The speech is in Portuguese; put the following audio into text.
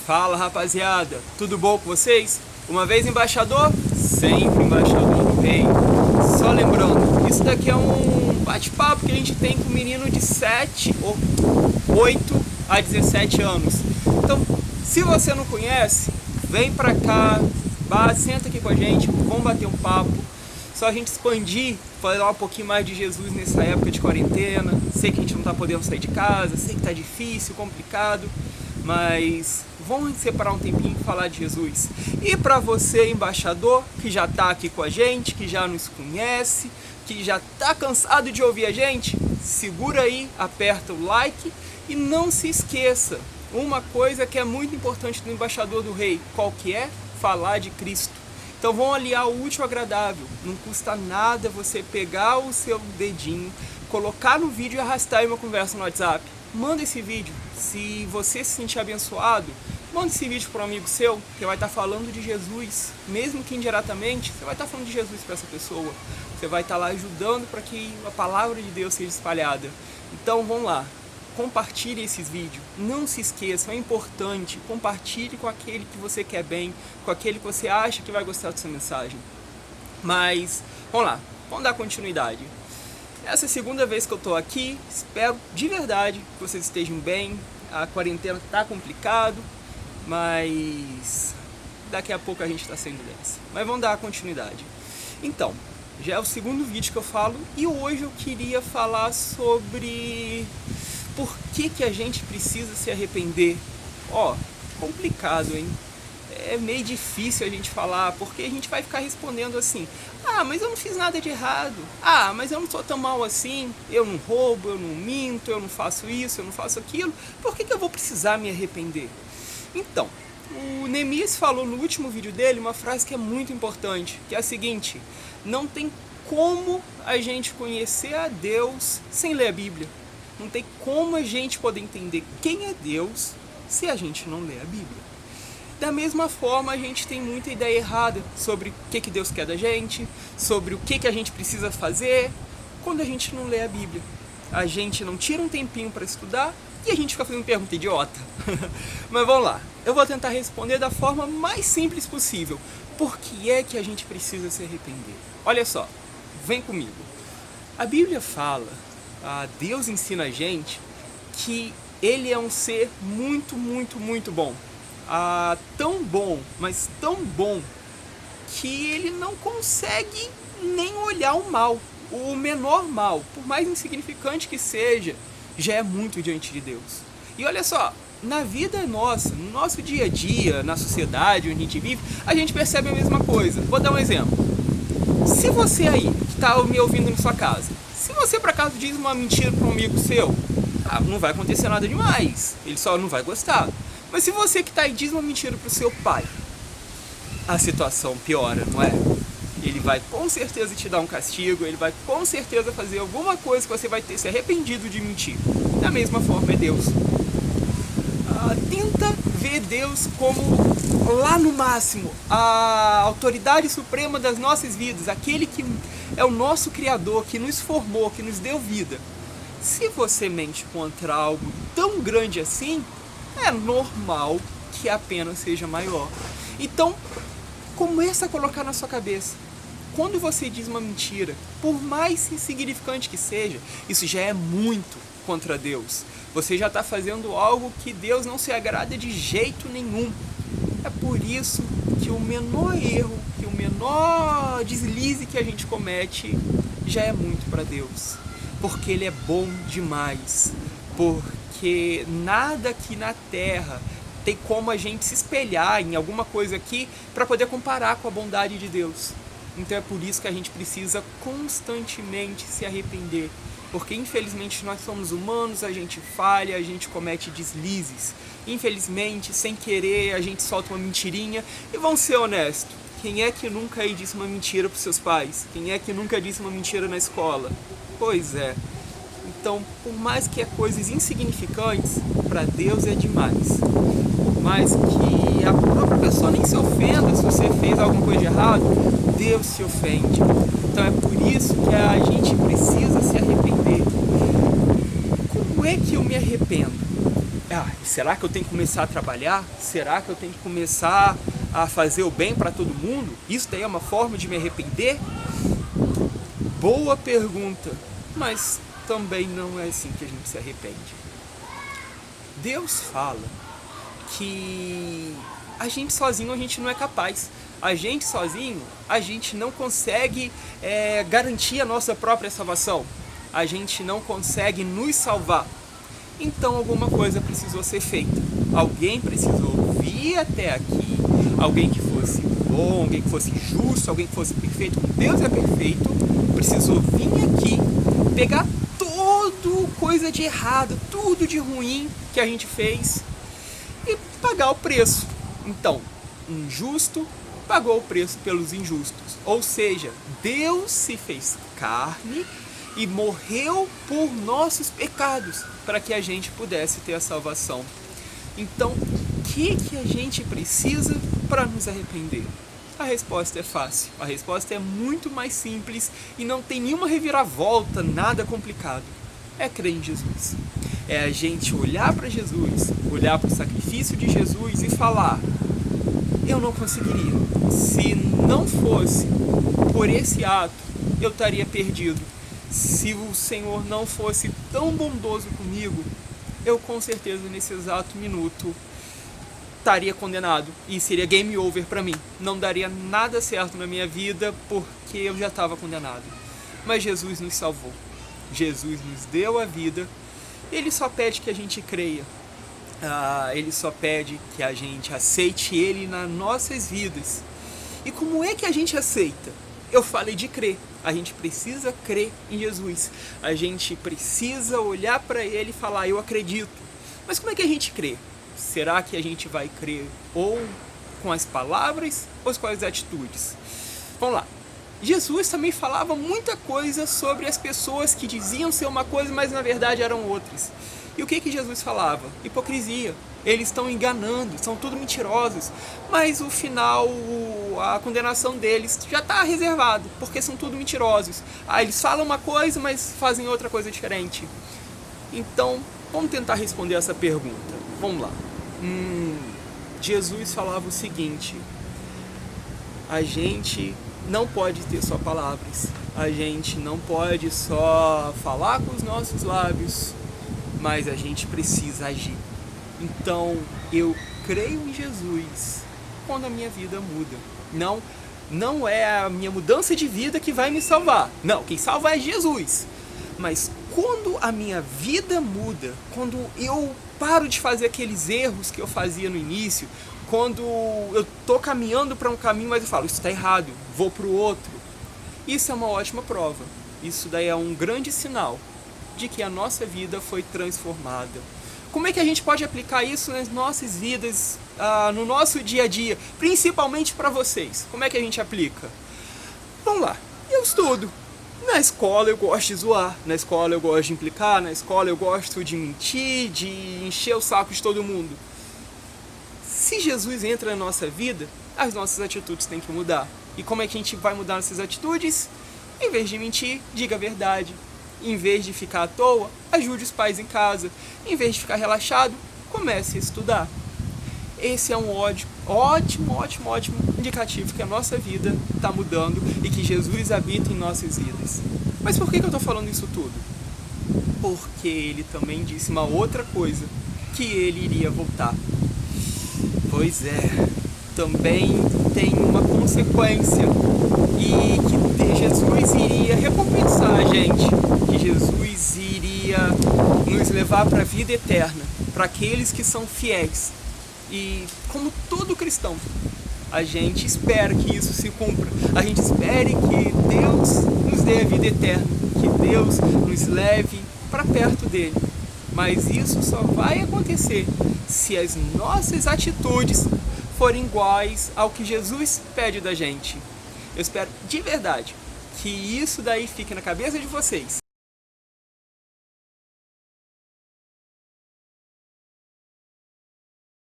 Fala, rapaziada, tudo bom com vocês? Uma vez embaixador, sempre embaixador do rei. Só lembrando, isso daqui é um bate-papo que a gente tem com um menino de 7 ou 8 a 17 anos. Então, se você não conhece, vem pra cá, senta aqui com a gente, vamos bater um papo. Só a gente expandir, falar um pouquinho mais de Jesus nessa época de quarentena. Sei que a gente não tá podendo sair de casa, sei que tá difícil, complicado, mas vamos separar um tempinho e falar de Jesus. E para você, embaixador, que já tá aqui com a gente, que já nos conhece, que já tá cansado de ouvir a gente, segura aí, aperta o like e não se esqueça, uma coisa que é muito importante do embaixador do rei, qual que é? Falar de Cristo. Então vamos aliar o útil ao agradável. Não custa nada você pegar o seu dedinho, colocar no vídeo e arrastar em uma conversa no WhatsApp. Manda esse vídeo. Se você se sentir abençoado, manda esse vídeo para um amigo seu que vai estar falando de Jesus. Mesmo que indiretamente, você vai estar falando de Jesus para essa pessoa. Você vai estar lá ajudando para que a palavra de Deus seja espalhada. Então vamos lá. Compartilhe esses vídeos, não se esqueça, é importante, compartilhe com aquele que você quer bem, com aquele que você acha que vai gostar dessa mensagem. Mas, vamos lá, vamos dar continuidade. Essa é a segunda vez que eu estou aqui, espero de verdade que vocês estejam bem, a quarentena está complicado, mas daqui a pouco a gente está saindo dessa. Mas vamos dar continuidade. Então, já é o segundo vídeo que eu falo e hoje eu queria falar sobre por que a gente precisa se arrepender. Complicado, hein? É meio difícil a gente falar, porque a gente vai ficar respondendo assim: ah, mas eu não fiz nada de errado. Ah, mas eu não sou tão mal assim. Eu não roubo, eu não minto, eu não faço isso, eu não faço aquilo. Por que eu vou precisar me arrepender? Então, o Neemias falou no último vídeo dele uma frase que é muito importante, que é a seguinte: não tem como a gente conhecer a Deus sem ler a Bíblia. Não tem como a gente poder entender quem é Deus se a gente não ler a Bíblia. Da mesma forma, a gente tem muita ideia errada sobre o que Deus quer da gente, sobre o que a gente precisa fazer, quando a gente não lê a Bíblia. A gente não tira um tempinho para estudar e a gente fica fazendo pergunta idiota. Mas vamos lá, eu vou tentar responder da forma mais simples possível. Por que é que a gente precisa se arrepender? Olha só, vem comigo. A Bíblia fala, Deus ensina a gente que Ele é um ser muito, muito, muito bom. Tão bom, mas tão bom, que Ele não consegue nem olhar o mal. O menor mal, por mais insignificante que seja, já é muito diante de Deus. E olha só, na vida nossa, no nosso dia a dia, na sociedade onde a gente vive, a gente percebe a mesma coisa. Vou dar um exemplo. Se você aí, que está me ouvindo na sua casa, se você por acaso diz uma mentira para um amigo seu, não vai acontecer nada demais, ele só não vai gostar. Mas se você que está aí diz uma mentira para o seu pai, a situação piora, não é? Ele vai com certeza te dar um castigo, ele vai com certeza fazer alguma coisa que você vai ter se arrependido de mentir. Da mesma forma é Deus. Tenta ver Deus como lá no máximo, a autoridade suprema das nossas vidas, aquele que é o nosso Criador, que nos formou, que nos deu vida. Se você mente contra algo tão grande assim, é normal que a pena seja maior. Então, começa a colocar na sua cabeça, quando você diz uma mentira, por mais insignificante que seja, isso já é muito contra Deus. Você já está fazendo algo que Deus não se agrada de jeito nenhum. É por isso que o menor erro, que o menor deslize que a gente comete já é muito para Deus. Porque Ele é bom demais. Porque nada aqui na Terra tem como a gente se espelhar em alguma coisa aqui para poder comparar com a bondade de Deus. Então é por isso que a gente precisa constantemente se arrepender. Porque infelizmente nós somos humanos, a gente falha, a gente comete deslizes. Infelizmente, sem querer, a gente solta uma mentirinha. E vamos ser honestos, quem é que nunca aí disse uma mentira para os seus pais? Quem é que nunca disse uma mentira na escola? Pois é. Então, por mais que é coisas insignificantes, para Deus é demais. Por mais que a própria pessoa nem se ofenda se você fez alguma coisa de errado, Deus se ofende. Então é por isso que a gente precisa se arrepender. Como é que eu me arrependo? será que eu tenho que começar a trabalhar? Será que eu tenho que começar a fazer o bem para todo mundo? Isso daí é uma forma de me arrepender? Boa pergunta, mas também não é assim que a gente se arrepende. Deus fala que a gente sozinho a gente não é capaz. A gente sozinho, a gente não consegue garantir a nossa própria salvação. A gente não consegue nos salvar. Então alguma coisa precisou ser feita. Alguém precisou vir até aqui. Alguém que fosse bom, alguém que fosse justo, alguém que fosse perfeito. Deus é perfeito. Precisou vir aqui, pegar tudo coisa de errado, tudo de ruim que a gente fez e pagar o preço. Então, injusto pagou o preço pelos injustos. Ou seja, Deus se fez carne e morreu por nossos pecados, para que a gente pudesse ter a salvação. Então, o que a gente precisa para nos arrepender? A resposta é fácil, a resposta é muito mais simples e não tem nenhuma reviravolta, nada complicado. É crer em Jesus. É a gente olhar para Jesus, olhar para o sacrifício de Jesus e falar: eu não conseguiria. Se não fosse por esse ato, eu estaria perdido. Se o Senhor não fosse tão bondoso comigo, eu com certeza nesse exato minuto estaria condenado e seria game over para mim. Não daria nada certo na minha vida porque eu já estava condenado. Mas Jesus nos salvou. Jesus nos deu a vida. Ele só pede que a gente creia. Ele só pede que a gente aceite Ele nas nossas vidas. E como é que a gente aceita? Eu falei de crer. A gente precisa crer em Jesus. A gente precisa olhar para Ele e falar: eu acredito. Mas como é que a gente crê? Será que a gente vai crer ou com as palavras ou com as atitudes? Vamos lá. Jesus também falava muita coisa sobre as pessoas que diziam ser uma coisa, mas na verdade eram outras. E o que Jesus falava? Hipocrisia. Eles estão enganando, são tudo mentirosos. Mas o final, a condenação deles já está reservado, porque são tudo mentirosos. Eles falam uma coisa, mas fazem outra coisa diferente. Então, vamos tentar responder essa pergunta. Vamos lá. Jesus falava o seguinte: a gente não pode ter só palavras. A gente não pode só falar com os nossos lábios, mas a gente precisa agir. Então, eu creio em Jesus quando a minha vida muda. Não é a minha mudança de vida que vai me salvar. Não, quem salva é Jesus. Mas quando a minha vida muda, quando eu paro de fazer aqueles erros que eu fazia no início, quando eu estou caminhando para um caminho, mas eu falo: isso está errado, vou para o outro. Isso é uma ótima prova. Isso daí é um grande sinal de que a nossa vida foi transformada. Como é que a gente pode aplicar isso nas nossas vidas, no nosso dia a dia, principalmente para vocês? Como é que a gente aplica? Vamos lá, eu estudo. Na escola eu gosto de zoar, na escola eu gosto de implicar, na escola eu gosto de mentir, de encher o saco de todo mundo. Se Jesus entra na nossa vida, as nossas atitudes têm que mudar. E como é que a gente vai mudar nossas atitudes? Em vez de mentir, diga a verdade. Em vez de ficar à toa, ajude os pais em casa. Em vez de ficar relaxado, comece a estudar. Esse é um ótimo indicativo que a nossa vida está mudando e que Jesus habita em nossas vidas. Mas por que eu estou falando isso tudo? Porque Ele também disse uma outra coisa, que Ele iria voltar. Pois é, também tem uma consequência, e que Jesus iria recompensar a gente, que Jesus iria nos levar para a vida eterna, para aqueles que são fiéis. E como todo cristão, a gente espera que isso se cumpra, a gente espera que Deus nos dê a vida eterna, que Deus nos leve para perto dele. Mas isso só vai acontecer se as nossas atitudes forem iguais ao que Jesus pede da gente. Eu espero de verdade que isso daí fique na cabeça de vocês.